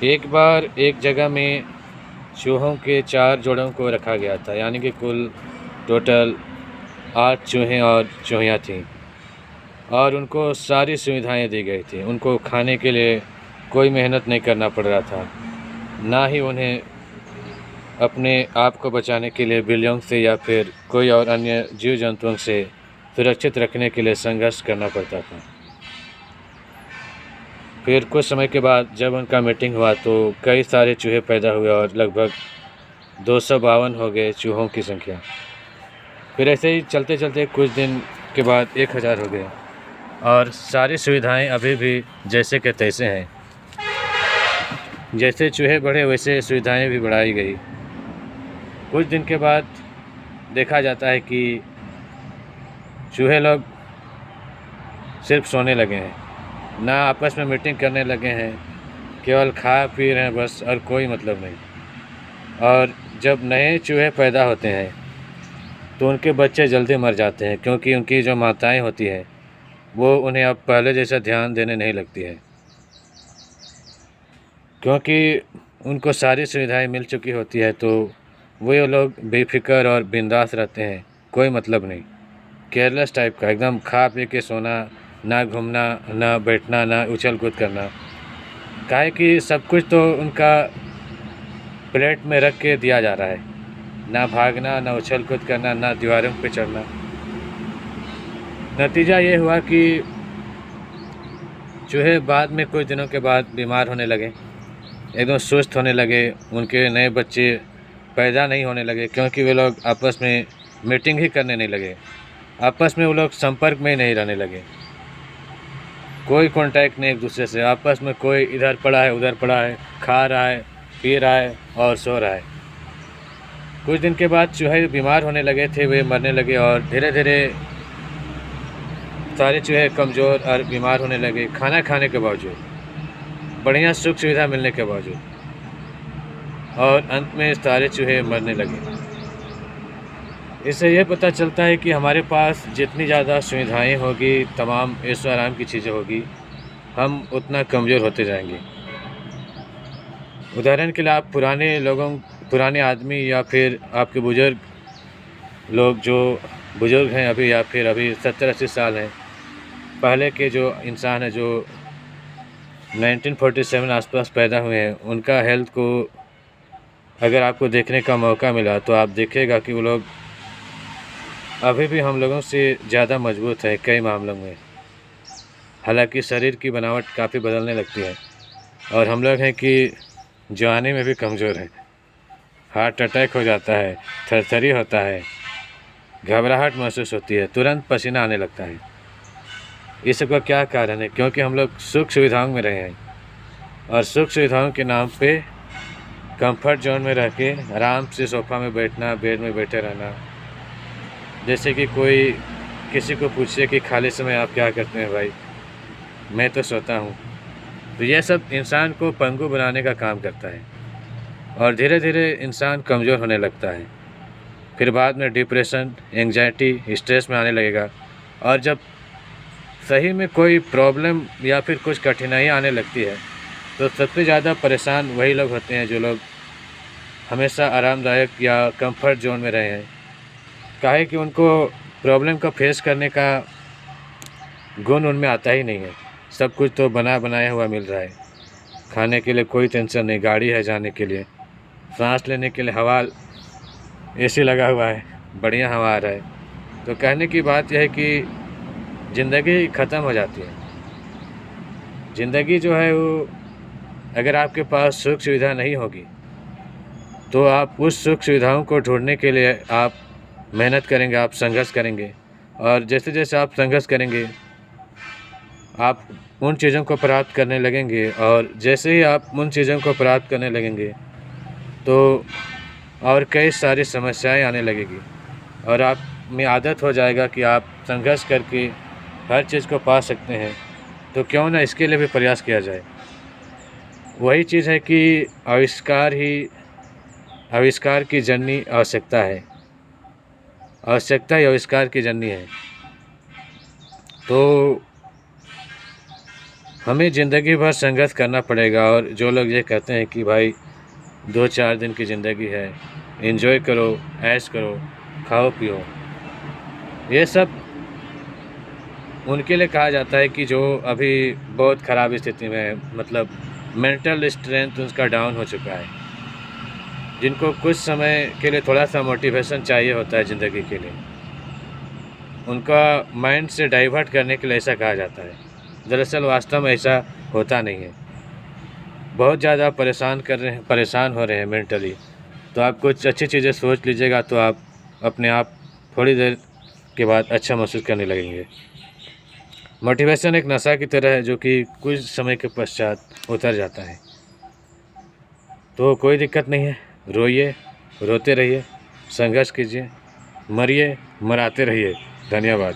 एक बार एक जगह में चूहों के 4 जोड़ों को रखा गया था, यानी कि कुल टोटल 8 चूहे और चूहियाँ थीं और उनको सारी सुविधाएं दी गई थी। उनको खाने के लिए कोई मेहनत नहीं करना पड़ रहा था, ना ही उन्हें अपने आप को बचाने के लिए बिल्लियों से या फिर कोई और अन्य जीव जंतुओं से सुरक्षित रखने के लिए संघर्ष करना पड़ता था। फिर कुछ समय के बाद जब उनका मीटिंग हुआ तो कई सारे चूहे पैदा हुए और लगभग 252 हो गए चूहों की संख्या। फिर ऐसे ही चलते चलते कुछ दिन के बाद 1000 हो गए और सारी सुविधाएं अभी भी जैसे के तैसे हैं। जैसे चूहे बढ़े वैसे सुविधाएं भी बढ़ाई गई। कुछ दिन के बाद देखा जाता है कि चूहे लोग सिर्फ सोने लगे हैं, ना आपस में मीटिंग करने लगे हैं, केवल खा पी रहे हैं बस, और कोई मतलब नहीं। और जब नए चूहे पैदा होते हैं तो उनके बच्चे जल्दी मर जाते हैं, क्योंकि उनकी जो माताएं होती हैं वो उन्हें अब पहले जैसा ध्यान देने नहीं लगती है, क्योंकि उनको सारी सुविधाएं मिल चुकी होती है। तो वो लोग बेफिक्र और बिंदास रहते हैं, कोई मतलब नहीं, केयरलेस टाइप का, एकदम खा पी के सोना, ना घूमना, ना बैठना, ना उछल कूद करना। काहे कि सब कुछ तो उनका प्लेट में रख के दिया जा रहा है, ना भागना, ना उछल कूद करना, ना दीवारों पे चढ़ना। नतीजा ये हुआ कि चूहे बाद में कुछ दिनों के बाद बीमार होने लगे, एकदम सुस्त होने लगे, उनके नए बच्चे पैदा नहीं होने लगे, क्योंकि वे लोग आपस में मीटिंग ही करने नहीं लगे, आपस में वो लोग संपर्क में ही नहीं रहने लगे, कोई कांटेक्ट नहीं एक दूसरे से, आपस में कोई इधर पड़ा है उधर पड़ा है, खा रहा है, पी रहा है और सो रहा है। कुछ दिन के बाद चूहे बीमार होने लगे थे, वे मरने लगे और धीरे धीरे सारे चूहे कमज़ोर और बीमार होने लगे, खाना खाने के बावजूद, बढ़िया सुख सुविधा मिलने के बावजूद, और अंत में सारे चूहे मरने लगे। इससे यह पता चलता है कि हमारे पास जितनी ज़्यादा सुविधाएं होगी, तमाम ऐशो आराम की चीज़ें होगी, हम उतना कमज़ोर होते जाएंगे। उदाहरण के लिए आप पुराने आदमी या फिर आपके बुज़ुर्ग लोग जो बुज़ुर्ग हैं अभी, या फिर अभी 70-80 साल हैं, पहले के जो इंसान हैं जो 1947 आसपास पैदा हुए हैं, उनका हेल्थ को अगर आपको देखने का मौका मिला तो आप देखेगा कि वो लोग अभी भी हम लोगों से ज़्यादा मजबूत है कई मामलों में। हालांकि शरीर की बनावट काफ़ी बदलने लगती है और हम लोग हैं कि जवानी में भी कमज़ोर हैं, हार्ट अटैक हो जाता है, थरथरी होता है, घबराहट महसूस होती है, तुरंत पसीना आने लगता है। इस सब का क्या कारण है? क्योंकि हम लोग सुख सुविधाओं में रहे हैं और सुख सुविधाओं के नाम पे कंफर्ट जोन में रह के आराम से सोफ़ा में बैठना, बेड में बैठे रहना। जैसे कि कोई किसी को पूछे कि खाली समय आप क्या करते हैं भाई, मैं तो सोता हूँ। तो यह सब इंसान को पंगु बनाने का काम करता है और धीरे धीरे इंसान कमज़ोर होने लगता है। फिर बाद में डिप्रेशन, एंग्जाइटी, स्ट्रेस में आने लगेगा, और जब सही में कोई प्रॉब्लम या फिर कुछ कठिनाई आने लगती है तो सबसे ज़्यादा परेशान वही लोग होते हैं जो लोग हमेशा आरामदायक या कंफर्ट जोन में रहे हैं। काहे कि उनको प्रॉब्लम को फेस करने का गुण उनमें आता ही नहीं है। सब कुछ तो बना बनाया हुआ मिल रहा है, खाने के लिए कोई टेंशन नहीं, गाड़ी है जाने के लिए, सांस लेने के लिए हवा, एसी लगा हुआ है, बढ़िया हवा आ रहा है। तो कहने की बात यह है कि ज़िंदगी ख़त्म हो जाती है। ज़िंदगी जो है वो, अगर आपके पास सुख सुविधा नहीं होगी तो आप उस सुख सुविधाओं को ढूंढने के लिए आप मेहनत करेंगे, आप संघर्ष करेंगे, और जैसे जैसे आप संघर्ष करेंगे आप उन चीज़ों को प्राप्त करने लगेंगे, और जैसे ही आप उन चीज़ों को प्राप्त करने लगेंगे तो और कई सारी समस्याएं आने लगेगी और आप में आदत हो जाएगा कि आप संघर्ष करके हर चीज़ को पा सकते हैं। तो क्यों ना इसके लिए भी प्रयास किया जाए। वही चीज़ है कि आविष्कार की जननी आवश्यकता है, आवश्यकता ही आविष्कार की जननी है। तो हमें ज़िंदगी भर संघर्ष करना पड़ेगा। और जो लोग ये कहते हैं कि भाई 2-4 दिन की ज़िंदगी है, एंजॉय करो, ऐश करो, खाओ पियो, ये सब उनके लिए कहा जाता है कि जो अभी बहुत ख़राब स्थिति में है, मतलब मेंटल स्ट्रेंथ उसका डाउन हो चुका है, जिनको कुछ समय के लिए थोड़ा सा मोटिवेशन चाहिए होता है ज़िंदगी के लिए, उनका माइंड से डाइवर्ट करने के लिए ऐसा कहा जाता है। दरअसल वास्तव में ऐसा होता नहीं है। बहुत ज़्यादा परेशान हो रहे हैं मेंटली, तो आप कुछ अच्छी चीज़ें सोच लीजिएगा तो आप अपने आप थोड़ी देर के बाद अच्छा महसूस करने लगेंगे। मोटिवेशन एक नशा की तरह है जो कि कुछ समय के पश्चात उतर जाता है। तो कोई दिक्कत नहीं है, रोइए, रोते रहिए, संघर्ष कीजिए, मरिए, मराते रहिए। धन्यवाद।